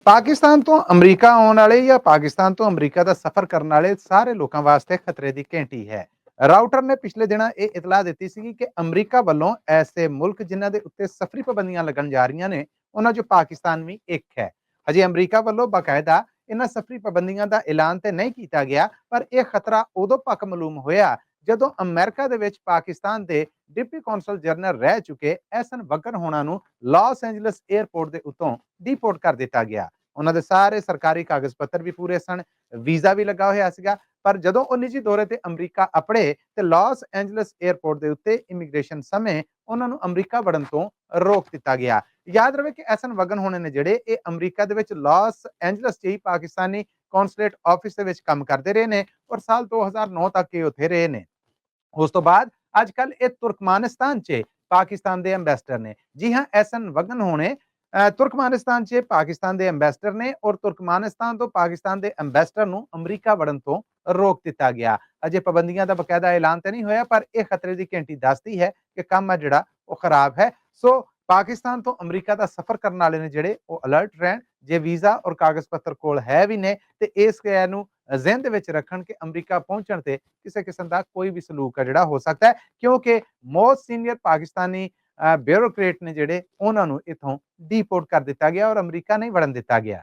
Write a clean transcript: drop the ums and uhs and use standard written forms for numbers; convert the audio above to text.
ਪਾਕਿਸਤਾਨ ਤੋਂ ਅਮਰੀਕਾ ਆਉਣ ਵਾਲੇ ਜਾਂ ਪਾਕਿਸਤਾਨ ਤੋਂ ਅਮਰੀਕਾ ਦਾ ਸਫ਼ਰ ਕਰਨ ਵਾਲੇ ਸਾਰੇ ਲੋਕਾਂ ਵਾਸਤੇ ਖਤਰੇ ਦੀ ਘੰਟੀ ਹੈ। ਰਾਊਟਰ ਨੇ ਪਿਛਲੇ ਦਿਨਾਂ ਇਹ ਇਤਲਾਹ ਦਿੱਤੀ ਸੀ ਕਿ ਅਮਰੀਕਾ ਵੱਲੋਂ ਐਸੇ ਮੁਲਕ ਜਿਨ੍ਹਾਂ ਦੇ ਉੱਤੇ ਸਫ਼ਰੀ ਪਾਬੰਦੀਆਂ ਲੱਗਣ ਜਾ ਰਹੀਆਂ ਨੇ, ਉਹਨਾਂ 'ਚੋਂ ਪਾਕਿਸਤਾਨ ਵੀ ਇੱਕ ਹੈ। ਹਜੇ ਅਮਰੀਕਾ ਵੱਲੋਂ ਬਾਕਾਇਦਾ ਇਹਨਾਂ ਸਫ਼ਰੀ ਪਾਬੰਦੀਆਂ ਦਾ ਐਲਾਨ ਤੇ ਨਹੀਂ ਕੀਤਾ ਗਿਆ, ਪਰ ਇਹ ਖਤਰਾ ਉਦੋਂ ਪੱਕ ਮਾਲੂਮ ਹੋਇਆ ਜਦੋਂ ਅਮਰੀਕਾ ਦੇ ਵਿੱਚ ਪਾਕਿਸਤਾਨ ਦੇ ਡਿਪਟੀ ਕੌਂਸਲ ਜਨਰਲ ਰਹਿ ਚੁੱਕੇ ਐਸਨ ਵਗਨ ਹੋਣਾ ਨੂੰ ਲਾਸ ਐਂਜਲਸ 에ਅਰਪੋਰਟ ਦੇ ਉੱਤੋਂ ਡੀਪੋਰਟ ਕਰ ਦਿੱਤਾ ਗਿਆ। ਉਹਨਾਂ ਦੇ ਸਾਰੇ ਸਰਕਾਰੀ ਕਾਗਜ਼ ਪੱਤਰ ਵੀ ਪੂਰੇ ਸਨ, ਵੀਜ਼ਾ ਵੀ ਲੱਗਾ ਹੋਇਆ ਸੀਗਾ। ਪਰ ਜਦੋਂ ਉਹ ਨਿੱਜੀ ਦੌਰੇ ਤੇ ਅਮਰੀਕਾ ਅਪੜੇ ਤੇ ਲਾਸ ਐਂਜਲਸ 에ਅਰਪੋਰਟ ਦੇ ਉੱਤੇ ਇਮੀਗ੍ਰੇਸ਼ਨ ਸਮੇਂ ਉਹਨਾਂ ਨੂੰ ਅਮਰੀਕਾ ਵੜਨ ਤੋਂ ਰੋਕ ਦਿੱਤਾ ਗਿਆ। ਯਾਦ ਰਵੇ ਕਿ ਐਸਨ ਵਗਨ ਹੋਣੇ ਨੇ ਜਿਹੜੇ ਇਹ ਅਮਰੀਕਾ ਦੇ ਵਿੱਚ ਲਾਸ ਐਂਜਲਸ 'ਚ ਹੀ ਪਾਕਿਸਤਾਨੀ ਕੌਂਸਲੇਟ ਆਫਿਸ ਦੇ ਵਿੱਚ ਕੰਮ ਕਰਦੇ ਰਹੇ ਨੇ ਔਰ ਸਾਲ 2009 ਤੱਕ ਇਹ ਉੱਥੇ ਰਹੇ ਨੇ। ਉਸ ਤੋਂ ਬਾਅਦ ਅੱਜ ਕੱਲ ਇਹ ਤੁਰਕਮਾਨਿਸਤਾਨ 'ਚ ਪਾਕਿਸਤਾਨ ਦੇ ਅੰਬੈਸਡਰ ਨੇ। ਜੀ ਹਾਂ, ਐਸਨ ਵਗਨ ਹੋਣੇ ਤੁਰਕਮਾਨਿਸਤਾਨ 'ਚ ਪਾਕਿਸਤਾਨ ਦੇ ਅੰਬੈਸਡਰ ਨੇ ਔਰ ਤੁਰਕਮਾਨਿਸਤਾਨ ਤੋਂ ਪਾਕਿਸਤਾਨ ਦੇ ਅੰਬੈਸਡਰ ਨੂੰ ਅਮਰੀਕਾ ਵੜਨ ਤੋਂ ਰੋਕ ਦਿੱਤਾ ਗਿਆ। ਅਜੇ ਪਾਬੰਦੀਆਂ ਦਾ ਬਕਾਇਦਾ ਐਲਾਨ ਤੇ ਨਹੀਂ ਹੋਇਆ, ਪਰ ਇਹ ਖਤਰੇ ਦੀ ਘੰਟੀ ਦੱਸਦੀ ਹੈ ਕਿ ਕੰਮ ਹੈ ਜਿਹੜਾ ਉਹ ਖਰਾਬ ਹੈ। ਸੋ ਪਾਕਿਸਤਾਨ ਤੋਂ ਅਮਰੀਕਾ ਦਾ ਸਫ਼ਰ ਕਰਨ ਵਾਲੇ ਨੇ ਜਿਹੜੇ ਉਹ ਅਲਰਟ ਰਹਿਣ। ਜੇ ਵੀਜ਼ਾ ਔਰ ਕਾਗਜ਼ ਪੱਤਰ ਕੋਲ ਹੈ ਵੀ ਨੇ ਤੇ ਇਸ ਗੱਲ ਨੂੰ ਜ਼ਿਹਨ ਦੇ ਵਿੱਚ ਰੱਖਣ ਕਿ ਅਮਰੀਕਾ ਪਹੁੰਚਣ ਤੇ ਕਿਸੇ ਕਿਸਮ ਦਾ ਕੋਈ ਵੀ ਸਲੂਕ ਹੈ ਜਿਹੜਾ ਹੋ ਸਕਦਾ ਹੈ, ਕਿਉਂਕਿ ਮੋਸਟ ਸੀਨੀਅਰ ਪਾਕਿਸਤਾਨੀ ਬਿਊਰੋਕਰੇਟ ਨੇ ਜਿਹੜੇ ਉਹਨਾਂ ਨੂੰ ਇਥੋਂ ਡੀਪੋਰਟ ਕਰ ਦਿੱਤਾ ਗਿਆ ਔਰ ਅਮਰੀਕਾ ਨਹੀਂ ਵੜਨ ਦਿੱਤਾ ਗਿਆ।